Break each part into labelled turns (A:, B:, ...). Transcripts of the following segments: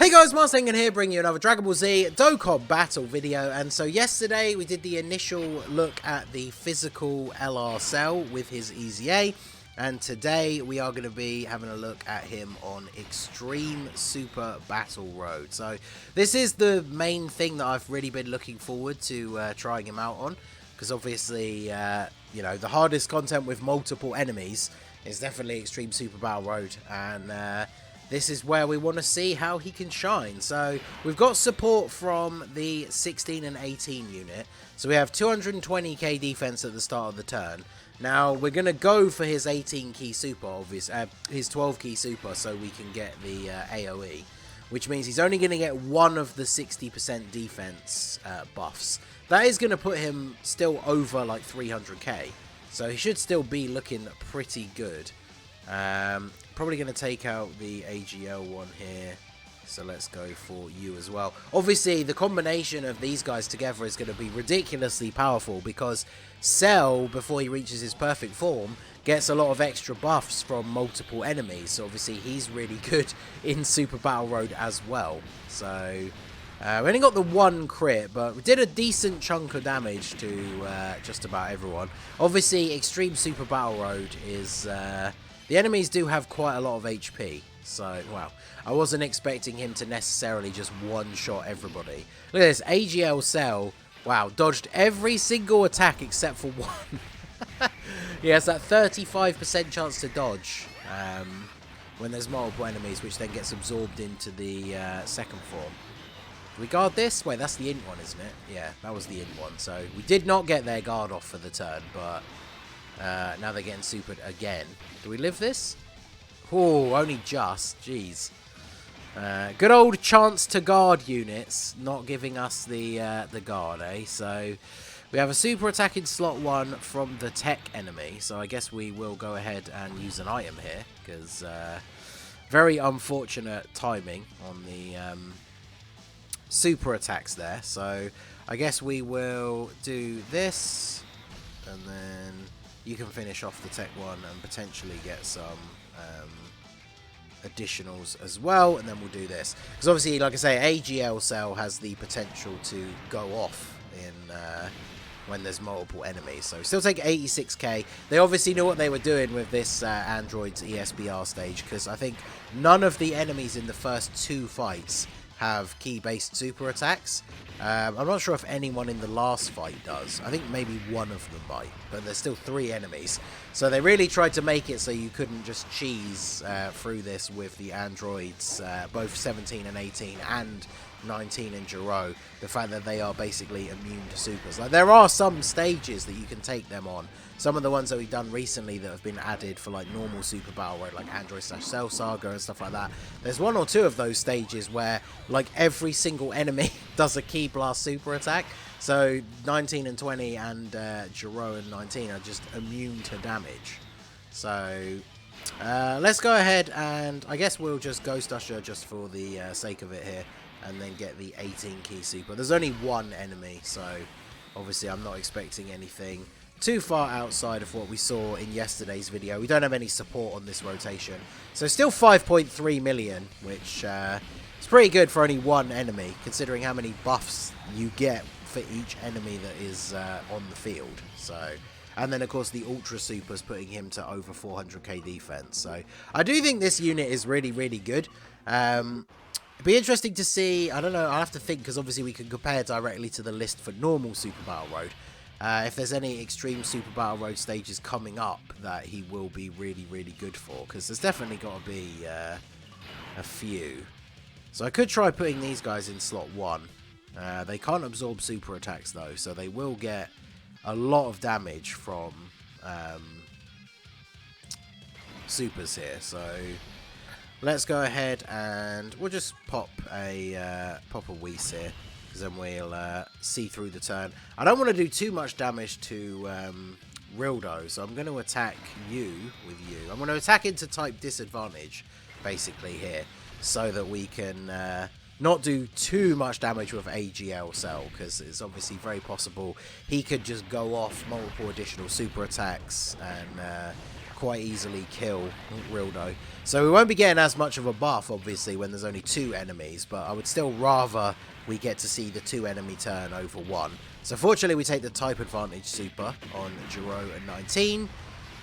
A: Hey guys, Marsengan here, bringing you another Dragon Ball Z Dokkan battle video. And so yesterday we did the initial look at the physical LR Cell with his EZA, and today we are going to be having a look at him on Extreme Super Battle Road. So this is the main thing that I've really been looking forward to trying him out on, because obviously you know, the hardest content with multiple enemies is definitely Extreme Super Battle Road, and this is where we want to see how he can shine. So we've got support from the 16 and 18 unit. So we have 220k defense at the start of the turn. Now we're going to go for his 18 key super, his 12 key super, so we can get the AoE. Which means he's only going to get one of the 60% defense buffs. That is going to put him still over like 300k. So he should still be looking pretty good. Probably going to take out the AGL one here, so let's go for you as well. Obviously the combination of these guys together is going to be ridiculously powerful, because Cell, before he reaches his perfect form, gets a lot of extra buffs from multiple enemies, so obviously he's really good in Super Battle Road as well. So we only got the one crit, but we did a decent chunk of damage to just about everyone. Obviously Extreme Super Battle Road is the enemies do have quite a lot of HP, so, wow. I wasn't expecting him to necessarily just one-shot everybody. Look at this, AGL Cell, wow, dodged every single attack except for one. He has that 35% chance to dodge when there's multiple enemies, which then gets absorbed into the second form. Do we guard this? Wait, that's the int one, isn't it? Yeah, that was the int one. So, we did not get their guard off for the turn, but now they're getting supered again. Do we live this? Oh, only just. Jeez. Good old chance to guard units not giving us the guard, eh? So we have a super attack in slot 1 from the tech enemy. So I guess we will go ahead and use an item here, because very unfortunate timing on the super attacks there. So I guess we will do this, and then you can finish off the tech one and potentially get some additionals as well, and then we'll do this. Because obviously, like I say, AGL Cell has the potential to go off in when there's multiple enemies. So still take 86k. They obviously knew what they were doing with this Android's ESBR stage, because I think none of the enemies in the first 2 fights have key-based super attacks. I'm not sure if anyone in the last fight does. I think maybe one of them might, but there's still 3 enemies. So they really tried to make it so you couldn't just cheese through this with the androids, both 17 and 18 and 19 and Jiro. The fact that they are basically immune to supers. Like, there are some stages that you can take them on. Some of the ones that we've done recently that have been added for like normal Super Battle Road, like Android/Cell Saga and stuff like that. There's 1 or 2 of those stages where like every single enemy does a Key Blast super attack. So 19 and 20 and Jiro and 19 are just immune to damage. So let's go ahead, and I guess we'll just Ghost Usher just for the sake of it here, and then get the 18 key super. There's only 1 enemy, so obviously I'm not expecting anything too far outside of what we saw in yesterday's video. We don't have any support on this rotation, so still 5.3 million, which is pretty good for only 1 enemy, considering how many buffs you get for each enemy that is on the field. So, and then of course the Ultra Supers putting him to over 400k defense. So I do think this unit is really, really good. It'd be interesting to see, I don't know, I'll have to think, because obviously we can compare directly to the list for normal Super Battle Road. If there's any Extreme Super Battle Road stages coming up that he will be really, really good for, because there's definitely got to be a few. So I could try putting these guys in slot 1. They can't absorb super attacks though, so they will get a lot of damage from supers here. So let's go ahead and we'll just pop a Whis here, because then we'll see through the turn. I don't want to do too much damage to Rildo, so I'm going to attack you with you. I'm going to attack into type disadvantage, basically, here, so that we can not do too much damage with AGL Cell, because it's obviously very possible he could just go off multiple additional super attacks and quite easily kill Rildo. So we won't be getting as much of a buff, obviously, when there's only 2 enemies, but I would still rather we get to see the 2 enemy turn over 1. So fortunately, we take the type advantage super on Jiro at 19.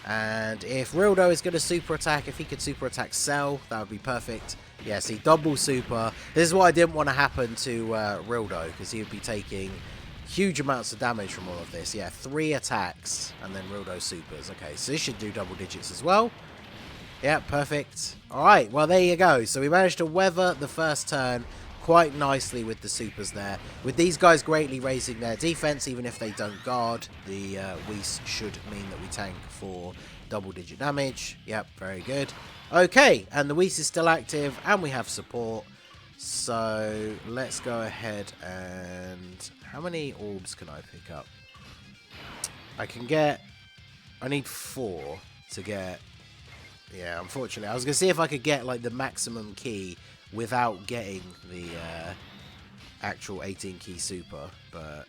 A: And if Rildo is going to super attack, if he could super attack Cell, that would be perfect. Yeah, see, double super. This is what I didn't want to happen to Rildo, because he would be taking huge amounts of damage from all of this. Yeah, 3 attacks, and then Rildo supers. Okay, so this should do double digits as well. Yeah, perfect. Alright, well, there you go. So we managed to weather the first turn quite nicely with the supers there. With these guys greatly raising their defense, even if they don't guard, the Whis should mean that we tank for double-digit damage. Yep, very good. Okay, and the Whis is still active, and we have support. So let's go ahead and... How many orbs can I pick up? I need 4 to get... Yeah, unfortunately. I was going to see if I could get, like, the maximum key without getting the actual 18 key super, but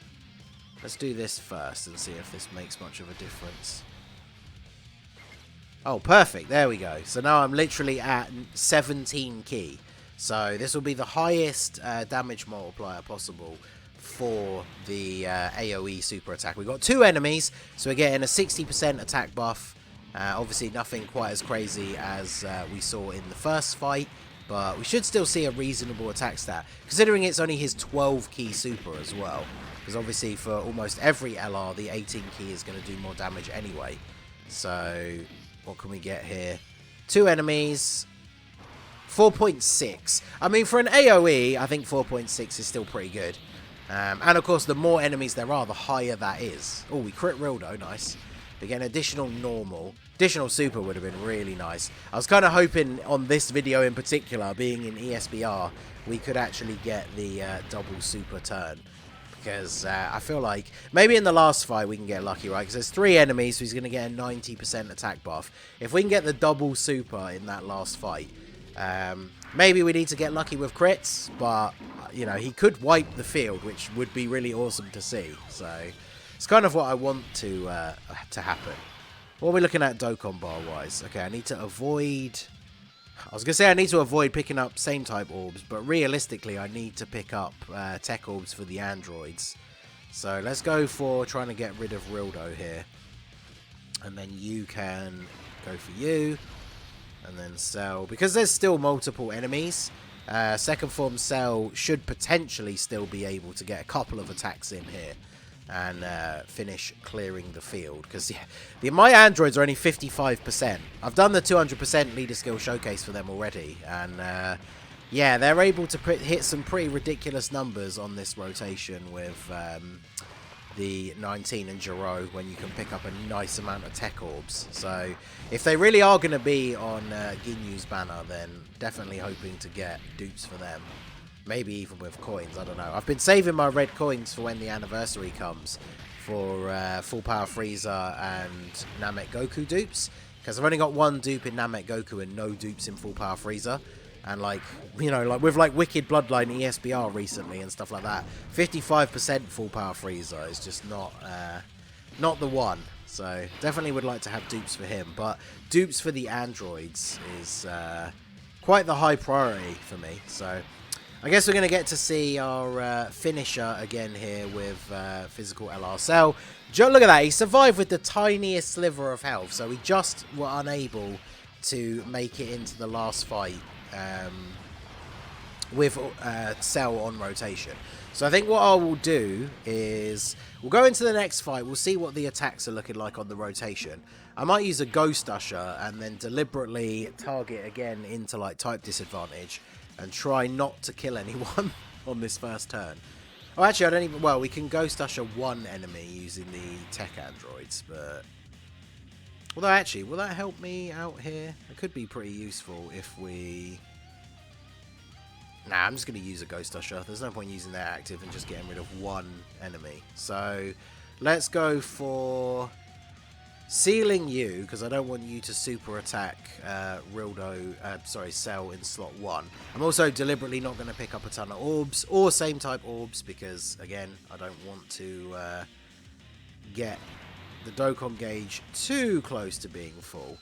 A: let's do this first and see if this makes much of a difference. Oh, perfect. There we go. So now I'm literally at 17 key. So this will be the highest damage multiplier possible for the AoE super attack. We've got 2 enemies, so we're getting a 60% attack buff. Obviously nothing quite as crazy as we saw in the first fight, but we should still see a reasonable attack stat, considering it's only his 12 key super as well. Because obviously for almost every LR, the 18 key is going to do more damage anyway. So what can we get here? 2 enemies, 4.6. I mean, for an AoE, I think 4.6 is still pretty good. And of course, the more enemies there are, the higher that is. Oh, we crit Rildo, nice. Again, additional normal. Additional super would have been really nice. I was kind of hoping on this video in particular, being in ESBR, we could actually get the double super turn. Because I feel like maybe in the last fight we can get lucky, right? Because there's 3 enemies, so he's going to get a 90% attack buff. If we can get the double super in that last fight, maybe we need to get lucky with crits. But, you know, he could wipe the field, which would be really awesome to see. So... it's kind of what I want to happen. What are we looking at Dokkan bar-wise? Okay, I need to avoid... I was going to say I need to avoid picking up same type orbs, but realistically I need to pick up tech orbs for the androids. So let's go for trying to get rid of Rildo here. And then you can go for you. And then Cell. Because there's still multiple enemies, second form Cell should potentially still be able to get a couple of attacks in here. And finish clearing the field. Because my androids are only 55%. I've done the 200% leader skill showcase for them already. And yeah, they're able to hit some pretty ridiculous numbers on this rotation with the 19 and Jiro, when you can pick up a nice amount of tech orbs. So if they really are going to be on Ginyu's banner, then definitely hoping to get dupes for them. Maybe even with coins, I don't know. I've been saving my red coins for when the anniversary comes for Full Power Frieza and Namek Goku dupes. Because I've only got 1 dupe in Namek Goku and no dupes in Full Power Frieza. And like, you know, like with like Wicked Bloodline ESBR recently and stuff like that, 55% Full Power Frieza is just not the one. So definitely would like to have dupes for him. But dupes for the androids is quite the high priority for me. So... I guess we're going to get to see our finisher again here with physical LR Cell. Look at that, he survived with the tiniest sliver of health, so we just were unable to make it into the last fight with Cell on rotation. So I think what I will do is, we'll go into the next fight, we'll see what the attacks are looking like on the rotation. I might use a Ghost Usher and then deliberately target again into like type disadvantage. And try not to kill anyone on this first turn. Oh, actually, I don't even... well, we can Ghost Usher 1 enemy using the tech androids, but... although, actually, will that help me out here? It could be pretty useful if we... nah, I'm just going to use a Ghost Usher. There's no point using that active and just getting rid of 1 enemy. So, let's go for... sealing you, because I don't want you to super attack Cell in slot 1. I'm also deliberately not going to pick up a ton of orbs, or same type orbs, because, again, I don't want to get the Dokkan gauge too close to being full.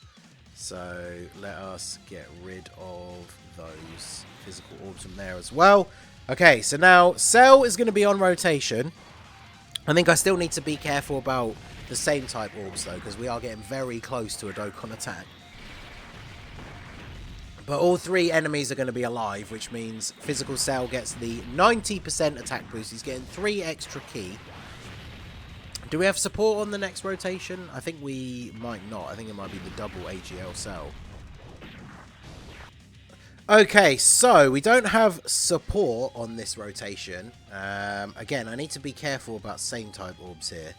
A: So let us get rid of those physical orbs from there as well. Okay, so now Cell is going to be on rotation. I think I still need to be careful about the same type orbs though, because we are getting very close to a Dokkan attack. But all three enemies are going to be alive, which means Physical Cell gets the 90% attack boost. He's getting 3 extra ki. Do we have support on the next rotation? I think we might not. I think it might be the double AGL Cell. Okay, so we don't have support on this rotation. Again, I need to be careful about same type orbs here.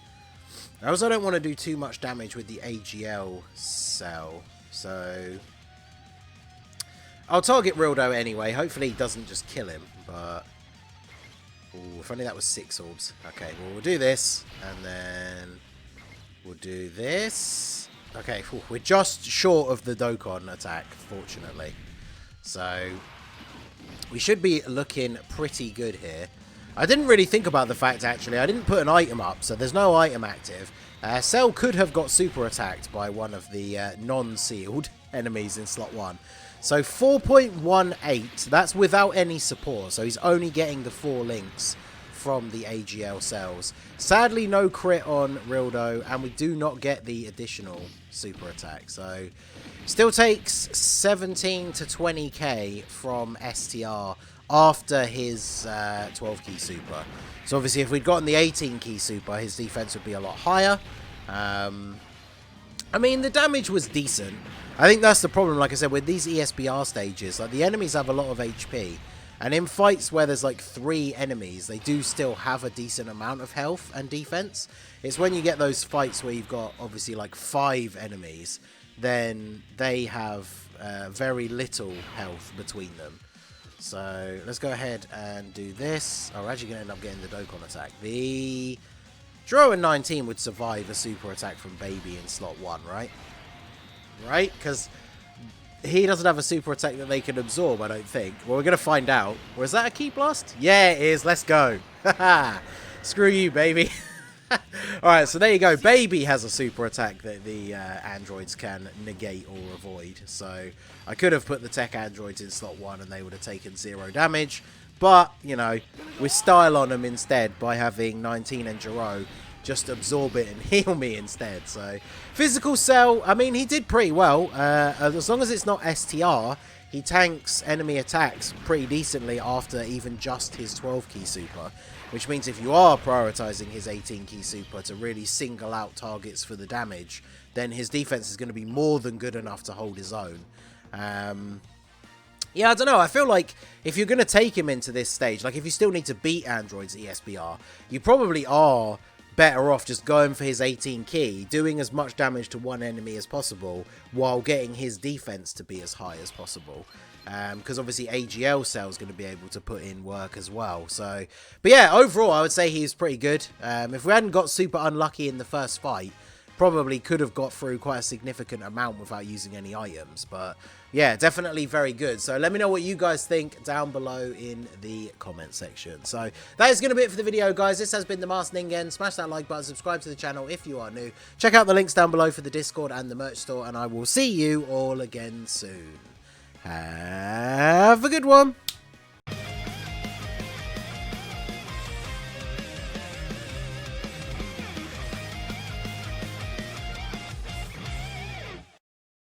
A: I also don't want to do too much damage with the AGL Cell. So I'll target Rildo anyway. Hopefully he doesn't just kill him. But ooh, if only that was 6 orbs. Okay, well, we'll do this. And then we'll do this. Okay, we're just short of the Dokkan attack, fortunately. So we should be looking pretty good here. I didn't really think about the fact, actually. I didn't put an item up, so there's no item active. Cell could have got super attacked by one of the non-sealed enemies in slot 1. So 4.18, that's without any support. So he's only getting the 4 links from the AGL cells. Sadly, no crit on Rildo, and we do not get the additional super attack. So still takes 17 to 20k from STR after his 12 key super. So obviously if we'd gotten the 18 key super, his defense would be a lot higher. I mean, the damage was decent. I think that's the problem, like I said, with these ESBR stages. Like, the enemies have a lot of HP. And in fights where there's like 3 enemies, they do still have a decent amount of health and defense. It's when you get those fights where you've got obviously like 5 enemies, then they have very little health between them. So let's go ahead and do this. Oh, we're actually going to end up getting the Dokkan attack. The Dro in 19 would survive a super attack from Baby in slot 1, right? Right? Because he doesn't have a super attack that they can absorb, I don't think. Well, we're going to find out. Or is that a Key Blast? Yeah, it is. Let's go. Screw you, Baby. Alright, so there you go. Baby has a super attack that the androids can negate or avoid. So I could have put the tech androids in slot 1 and they would have taken 0 damage. But, you know, we style on them instead by having 19 and Jiro just absorb it and heal me instead. So Physical Cell, I mean, he did pretty well. As long as it's not STR, he tanks enemy attacks pretty decently after even just his 12 key super. Which means if you are prioritizing his 18 key super to really single out targets for the damage, then his defense is going to be more than good enough to hold his own. Yeah, I don't know. I feel like if you're going to take him into this stage, like if you still need to beat Android's ESBR, you probably are better off just going for his 18 key, doing as much damage to one enemy as possible, while getting his defense to be as high as possible. Because obviously AGL Cell is going to be able to put in work as well. So, but yeah, overall I would say he's pretty good. If we hadn't got super unlucky in the first fight, probably could have got through quite a significant amount without using any items. But yeah, definitely very good. So let me know what you guys think down below in the comment section. So that is going to be it for the video, guys. This has been the Masked Ningen. Smash that like button, subscribe to the channel if you are new. Check out the links down below for the Discord and the merch store, and I will see you all again soon. Have a good one.